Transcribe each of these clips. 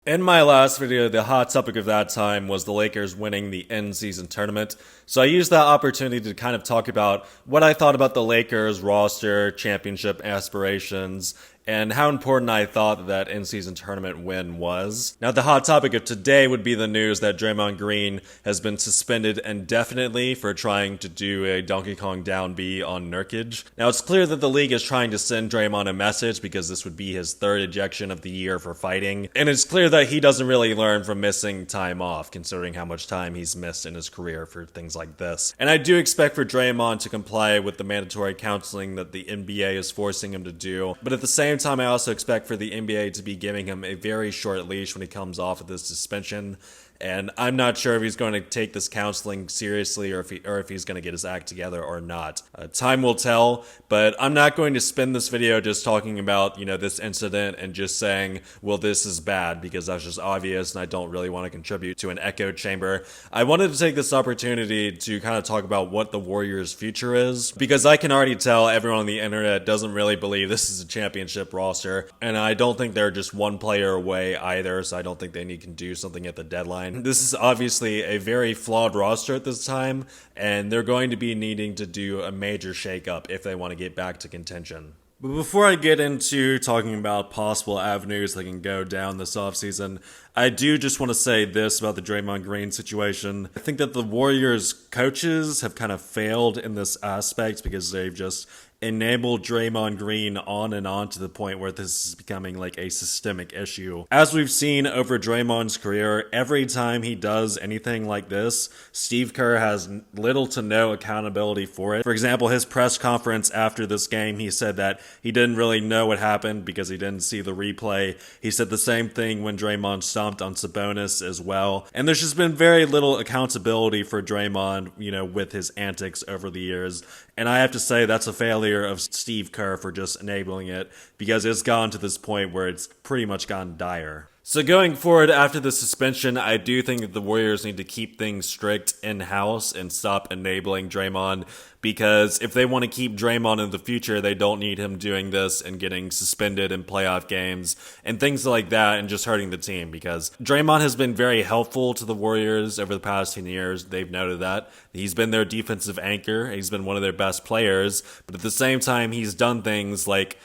In my last video, the hot topic of that time was the Lakers winning the in-season tournament. So I used that opportunity to kind of talk about what I thought about the Lakers roster, championship aspirations, and how important I thought that in-season tournament win was. Now, the hot topic of today would be the news that Draymond Green has been suspended indefinitely for trying to do a Donkey Kong down B on Nurkic. Now, it's clear that the league is trying to send Draymond a message because this would be his third ejection of the year for fighting. And it's clear that he doesn't really learn from missing time off, considering how much time he's missed in his career for things like this. And I do expect for Draymond to comply with the mandatory counseling that the NBA is forcing him to do. But at the same time, I also expect for the NBA to be giving him a very short leash when he comes off of this suspension. And I'm not sure if he's going to take this counseling seriously or if he's going to get his act together or not. Time will tell, but I'm not going to spend this video just talking about, this incident and just saying, well, this is bad, because that's just obvious and I don't really want to contribute to an echo chamber. I wanted to take this opportunity to kind of talk about what the Warriors' future is, because I can already tell everyone on the internet doesn't really believe this is a championship roster, and I don't think they're just one player away either, so I don't think they can do something at the deadline. This is obviously a very flawed roster at this time, and they're going to be needing to do a major shakeup if they want to get back to contention. But before I get into talking about possible avenues that can go down this offseason, I do just want to say this about the Draymond Green situation. I think that the Warriors coaches have kind of failed in this aspect because they've just enabled Draymond Green on and on to the point where this is becoming like a systemic issue. As we've seen over Draymond's career, every time he does anything like this, Steve Kerr has little to no accountability for it. For example, his press conference after this game, he said that he didn't really know what happened because he didn't see the replay. He said the same thing when Draymond stomped on Sabonis as well. And there's just been very little accountability for Draymond, with his antics over the years. And I have to say that's a failure of Steve Kerr for just enabling it, because it's gone to this point where it's pretty much gone dire. So going forward after the suspension, I do think that the Warriors need to keep things strict in-house and stop enabling Draymond, because if they want to keep Draymond in the future, they don't need him doing this and getting suspended in playoff games and things like that and just hurting the team, because Draymond has been very helpful to the Warriors over the past 10 years. They've noted that. He's been their defensive anchor. He's been one of their best players, but at the same time, he's done things like,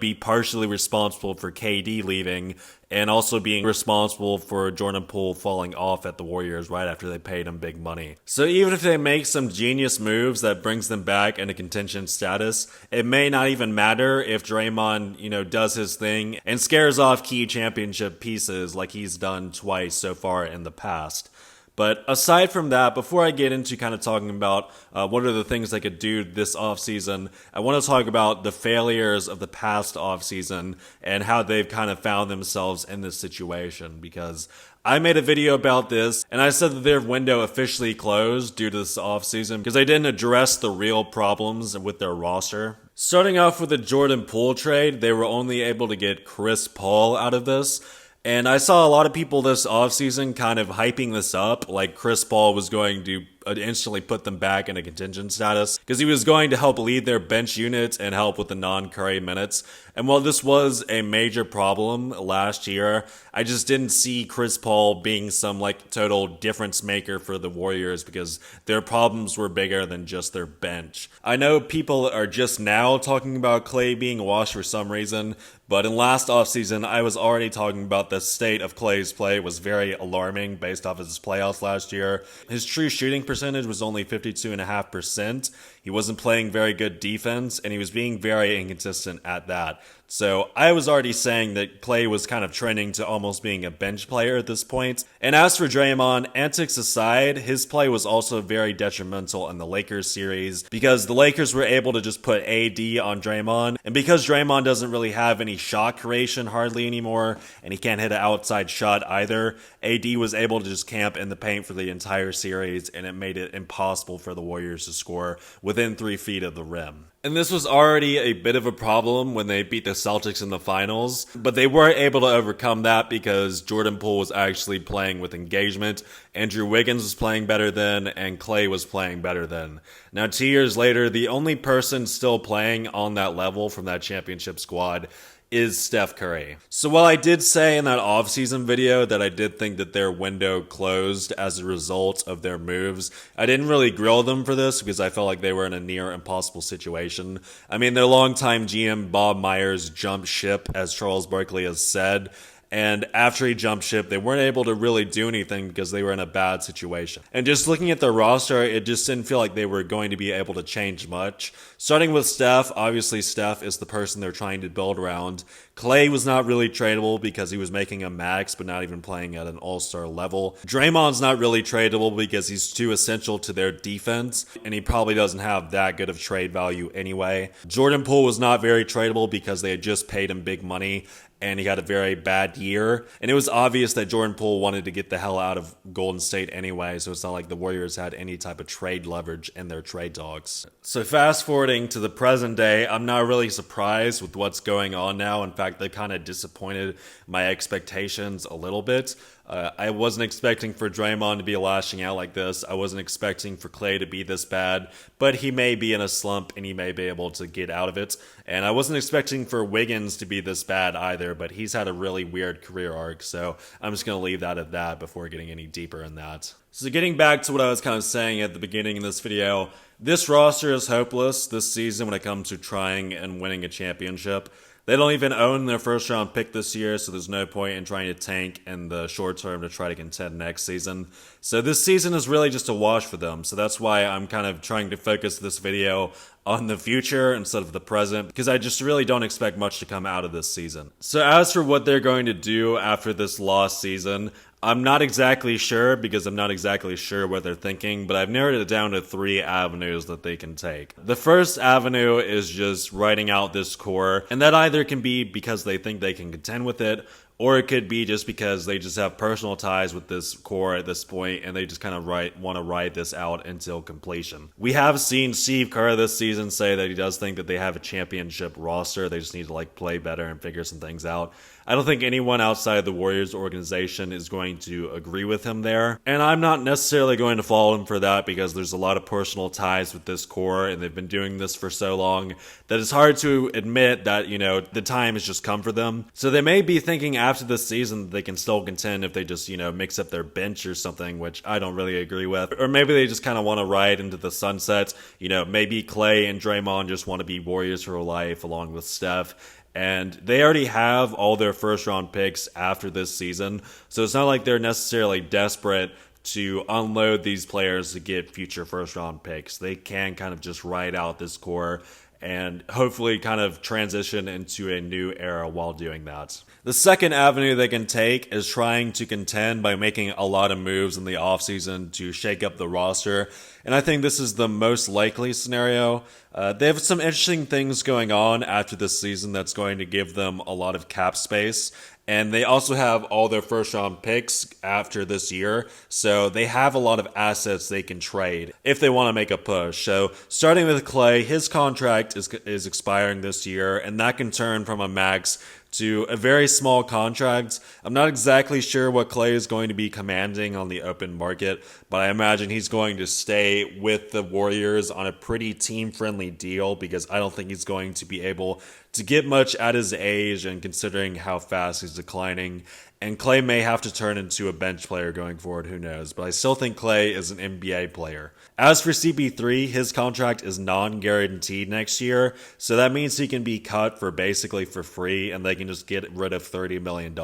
be partially responsible for KD leaving and also being responsible for Jordan Poole falling off at the Warriors right after they paid him big money. So even if they make some genius moves that brings them back into contention status, it may not even matter if Draymond, does his thing and scares off key championship pieces like he's done twice so far in the past. But aside from that, before I get into kind of talking about what are the things they could do this offseason, I want to talk about the failures of the past offseason and how they've kind of found themselves in this situation, because I made a video about this, and I said that their window officially closed due to this offseason because they didn't address the real problems with their roster. Starting off with the Jordan Poole trade, they were only able to get Chris Paul out of this. And I saw a lot of people this offseason kind of hyping this up, like Chris Paul was going to instantly put them back in a contention status because he was going to help lead their bench unit and help with the non-Curry minutes. And while this was a major problem last year, I just didn't see Chris Paul being some total difference maker for the Warriors because their problems were bigger than just their bench. I know people are just now talking about Klay being washed for some reason, but in last offseason, I was already talking about the state of Klay's play was very alarming based off of his playoffs last year. His true shooting percentage was only 52.5%. He wasn't playing very good defense, and he was being very inconsistent at that. So I was already saying that Klay was kind of trending to almost being a bench player at this point. And as for Draymond, antics aside, his play was also very detrimental in the Lakers series because the Lakers were able to just put AD on Draymond. And because Draymond doesn't really have any shot creation hardly anymore, and he can't hit an outside shot either, AD was able to just camp in the paint for the entire series, and it made it impossible for the Warriors to score within 3 feet of the rim. And this was already a bit of a problem when they beat the Celtics in the finals, but they were able to overcome that because Jordan Poole was actually playing with engagement, Andrew Wiggins was playing better then, and Klay was playing better then. Now, 2 years later, the only person still playing on that level from that championship squad is Steph Curry. So while I did say in that offseason video that I did think that their window closed as a result of their moves, I didn't really grill them for this because I felt like they were in a near impossible situation. I mean, their longtime GM Bob Myers jumped ship, as Charles Barkley has said. And after he jumped ship, they weren't able to really do anything because they were in a bad situation. And just looking at their roster, it just didn't feel like they were going to be able to change much. Starting with Steph, obviously Steph is the person they're trying to build around. Clay was not really tradable because he was making a max, but not even playing at an all-star level. Draymond's not really tradable because he's too essential to their defense, and he probably doesn't have that good of trade value anyway. Jordan Poole was not very tradable because they had just paid him big money, and he had a very bad year. And it was obvious that Jordan Poole wanted to get the hell out of Golden State anyway, so it's not like the Warriors had any type of trade leverage in their trade talks. So fast forwarding to the present day, I'm not really surprised with what's going on now. In fact, they kind of disappointed my expectations a little bit. I wasn't expecting for Draymond to be lashing out like this. I wasn't expecting for Clay to be this bad, but he may be in a slump and he may be able to get out of it. And I wasn't expecting for Wiggins to be this bad either, but he's had a really weird career arc, so I'm just going to leave that at that before getting any deeper in that. So getting back to what I was kind of saying at the beginning of this video, this roster is hopeless this season when it comes to trying and winning a championship. They don't even own their first round pick this year, so there's no point in trying to tank in the short term to try to contend next season. So this season is really just a wash for them. So that's why I'm kind of trying to focus this video on the future instead of the present, because I just really don't expect much to come out of this season. So as for what they're going to do after this lost season, I'm not exactly sure because I'm not exactly sure what they're thinking, but I've narrowed it down to 3 avenues that they can take. The first avenue is just writing out this core, and that either can be because they think they can contend with it, or it could be just because they just have personal ties with this core at this point and they just kind of want to ride this out until completion. We have seen Steve Kerr this season say that he does think that they have a championship roster. They just need to play better and figure some things out. I don't think anyone outside the Warriors organization is going to agree with him there. And I'm not necessarily going to follow him for that because there's a lot of personal ties with this core and they've been doing this for so long that it's hard to admit that, the time has just come for them. So they may be thinking after this season that they can still contend if they just, mix up their bench or something, which I don't really agree with. Or maybe they just kind of want to ride into the sunset. Maybe Clay and Draymond just want to be Warriors for life along with Steph. And they already have all their first round picks after this season. So it's not like they're necessarily desperate to unload these players to get future first round picks. They can kind of just ride out this core and hopefully kind of transition into a new era while doing that. The second avenue they can take is trying to contend by making a lot of moves in the offseason to shake up the roster. And I think this is the most likely scenario. They have some interesting things going on after this season that's going to give them a lot of cap space. And they also have all their first round picks after this year. So they have a lot of assets they can trade if they want to make a push. So starting with Clay, his contract is expiring this year, and that can turn from a max to a very small contract. I'm not exactly sure what Clay is going to be commanding on the open market, but I imagine he's going to stay with the Warriors on a pretty team-friendly deal because I don't think he's going to be able to get much at his age and considering how fast he's declining. And Clay may have to turn into a bench player going forward, who knows. But I still think Clay is an NBA player. As for CP3, his contract is non-guaranteed next year. So that means he can be cut for basically for free and they can just get rid of $30 million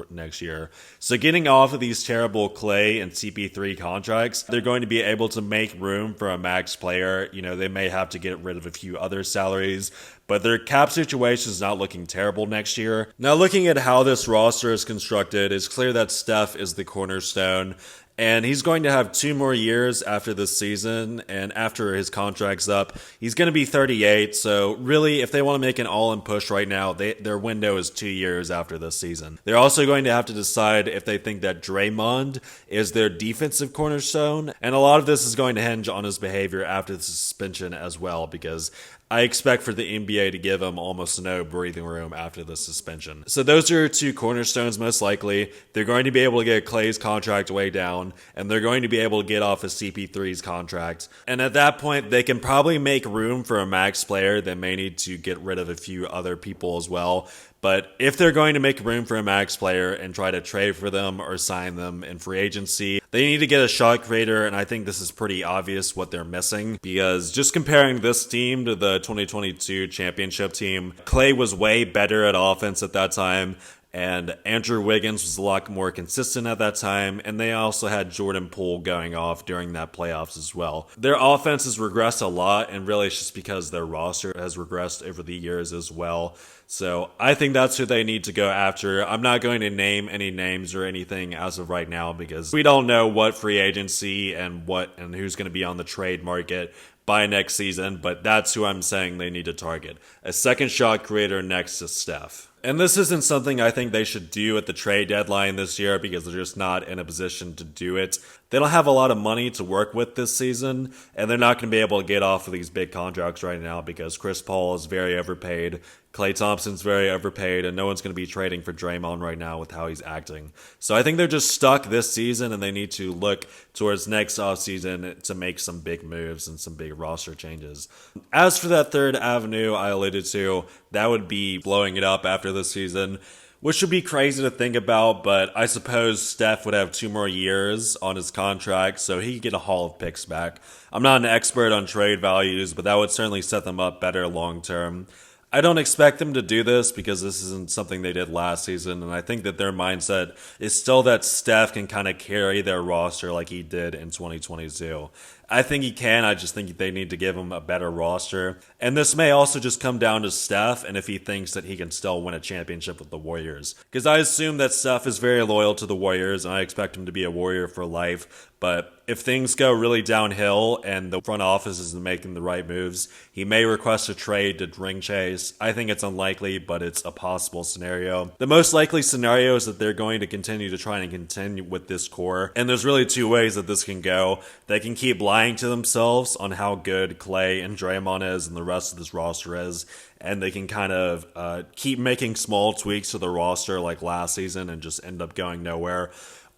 next year. So getting off of these terrible Clay and CP3 contracts, they're going to be able to make room for a max player. They may have to get rid of a few other salaries, but their cap situation is not looking terrible next year. Now, looking at how this roster is constructed, it's clear that Steph is the cornerstone, and he's going to have 2 more years after this season, and after his contract's up, he's going to be 38, so really, if they want to make an all-in push right now, their window is 2 years after this season. They're also going to have to decide if they think that Draymond is their defensive cornerstone, and a lot of this is going to hinge on his behavior after the suspension as well, because I expect for the NBA to give him almost no breathing room after the suspension. So those are 2 cornerstones most likely. They're going to be able to get Clay's contract way down, and they're going to be able to get off of CP3's contract. And at that point, they can probably make room for a max player. They may need to get rid of a few other people as well. But if they're going to make room for a max player and try to trade for them or sign them in free agency, they need to get a shot creator, and I think this is pretty obvious what they're missing, because just comparing this team to the 2022 championship team, Clay was way better at offense at that time, and Andrew Wiggins was a lot more consistent at that time, and they also had Jordan Poole going off during that playoffs as well. Their offense has regressed a lot, and really it's just because their roster has regressed over the years as well. So I think that's who they need to go after. I'm not going to name any names or anything as of right now, because we don't know what free agency and who's going to be on the trade market by next season, but that's who I'm saying they need to target. A second shot creator next to Steph. And this isn't something I think they should do at the trade deadline this year, because they're just not in a position to do it. They don't have a lot of money to work with this season, and they're not going to be able to get off of these big contracts right now, because Chris Paul is very overpaid, Klay Thompson's very overpaid, and no one's going to be trading for Draymond right now with how he's acting. So I think they're just stuck this season, and they need to look towards next offseason to make some big moves and some big roster changes. As for that third avenue I alluded to, that would be blowing it up after this season, which would be crazy to think about, but I suppose Steph would have 2 more years on his contract, so he could get a haul of picks back. I'm not an expert on trade values, but that would certainly set them up better long term. I don't expect them to do this, because this isn't something they did last season, and I think that their mindset is still that Steph can kind of carry their roster like he did in 2022. I think he can, I just think they need to give him a better roster. And this may also just come down to Steph, and if he thinks that he can still win a championship with the Warriors. Because I assume that Steph is very loyal to the Warriors, and I expect him to be a Warrior for life. But if things go really downhill and the front office isn't making the right moves, he may request a trade to ring chase. I think it's unlikely, but it's a possible scenario. The most likely scenario is that they're going to continue to try and continue with this core. And there's really 2 ways that this can go. They can keep lying to themselves on how good Clay and Draymond is and the rest of this roster is, and they can kind of keep making small tweaks to the roster like last season and just end up going nowhere.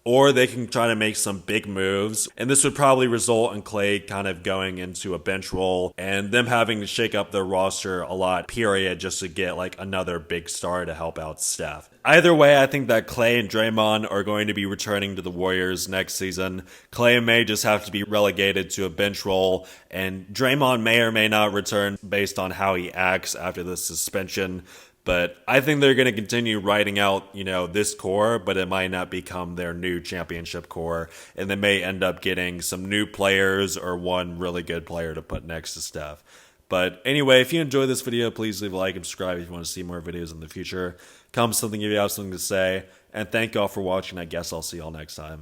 Or they can try to make some big moves, and this would probably result in Clay kind of going into a bench role and them having to shake up their roster a lot, period, just to get like another big star to help out Steph. Either way, I think that Clay and Draymond are going to be returning to the Warriors next season. Clay may just have to be relegated to a bench role, and Draymond may or may not return based on how he acts after the suspension. But I think they're going to continue writing out, this core, but it might not become their new championship core. And they may end up getting some new players or one really good player to put next to Steph. But anyway, if you enjoyed this video, please leave a like and subscribe if you want to see more videos in the future. Comment something if you have something to say. And thank y'all for watching. I guess I'll see y'all next time.